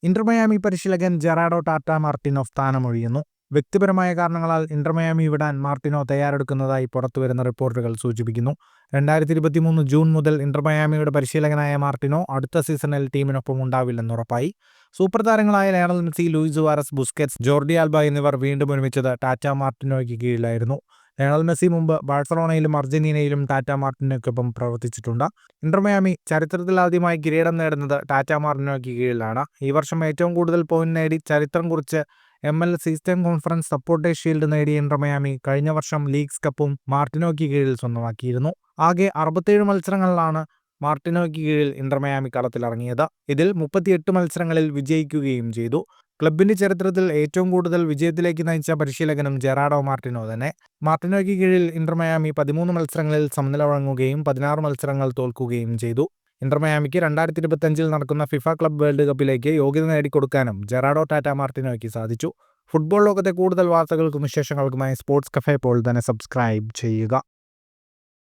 Inter Miami പരിശീലകൻ Gerardo Tata Martino സ്ഥാനമൊഴിയുന്നു. വ്യക്തിപരമായ കാരണങ്ങളാൽ ഇന്റർ മയാമി വിടാൻ മാർട്ടിനോ തയ്യാറെടുക്കുന്നതായി പുറത്തുവരുന്ന റിപ്പോർട്ടുകൾ സൂചിപ്പിക്കുന്നു. 2023 ജൂൺ മുതൽ ഇന്റർ മയാമിയുടെ പരിശീലകനായ മാർട്ടിനോ അടുത്ത സീസണിൽ ടീമിനൊപ്പം ഉണ്ടാവില്ലെന്ന് ഉറപ്പായി. സൂപ്പർ താരങ്ങളായ Lionel Messi, Luis Suarez, Busquets, Jordi Alba എന്നിവർ വീണ്ടും ഒരുമിച്ചത് ടാറ്റ മാർട്ടിനോയ്ക്ക് കീഴിലായിരുന്നു. ലയണൽ മെസ്സി മുമ്പ് ബാഴ്സലോണയിലും അർജന്റീനയിലും ടാറ്റ മാർട്ടിനോയ്ക്കൊപ്പം പ്രവർത്തിച്ചിട്ടുണ്ട്. ഇന്റർ മയാമി ചരിത്രത്തിലാദ്യമായി കിരീടം നേടുന്നത് ടാറ്റ മാർട്ടിനോയ്ക്ക് കീഴിലാണ്. ഈ വർഷം ഏറ്റവും കൂടുതൽ പോയിന്റ് നേടി ചരിത്രം കുറിച്ച് MLS eastern conference supporters shield നേടിയ ഇന്റർ മയാമി കഴിഞ്ഞ വർഷം ലീഗ്സ് കപ്പും മാർട്ടിനോയ്ക്ക് കീഴിൽ സ്വന്തമാക്കിയിരുന്നു. ആകെ 67 മത്സരങ്ങളിലാണ് മാർട്ടിനോയ്ക്ക് കീഴിൽ ഇന്റർ മയാമി കളത്തിലിറങ്ങിയത്. ഇതിൽ 38 മത്സരങ്ങളിൽ വിജയിക്കുകയും ചെയ്തു. ക്ലബിന്റെ ചരിത്രത്തിൽ ഏറ്റവും കൂടുതൽ വിജയത്തിലേക്ക് നയിച്ച പരിശീലകനും ജെറാഡോ മാർട്ടിനോ തന്നെ. മാർട്ടിനോയ്ക്ക് കീഴിൽ ഇന്റർ മയാമി 13 മത്സരങ്ങളിൽ സമനില വഴങ്ങുകയും 16 മത്സരങ്ങൾ തോൽക്കുകയും ചെയ്തു. ഇന്റർ മയാമിക്ക് 2025 നടക്കുന്ന ഫിഫ ക്ലബ് വേൾഡ് കപ്പിലേക്ക് യോഗ്യത നേടിക്കൊടുക്കാനും ജെറാഡോ ടാറ്റ മാർട്ടിനോയ്ക്ക് സാധിച്ചു. ഫുട്ബോൾ ലോകത്തെ കൂടുതൽ വാർത്തകൾക്കും വിശേഷങ്ങൾക്കുമായി സ്പോർട്സ് കഫേ ഇപ്പോൾ തന്നെ സബ്സ്ക്രൈബ് ചെയ്യുക.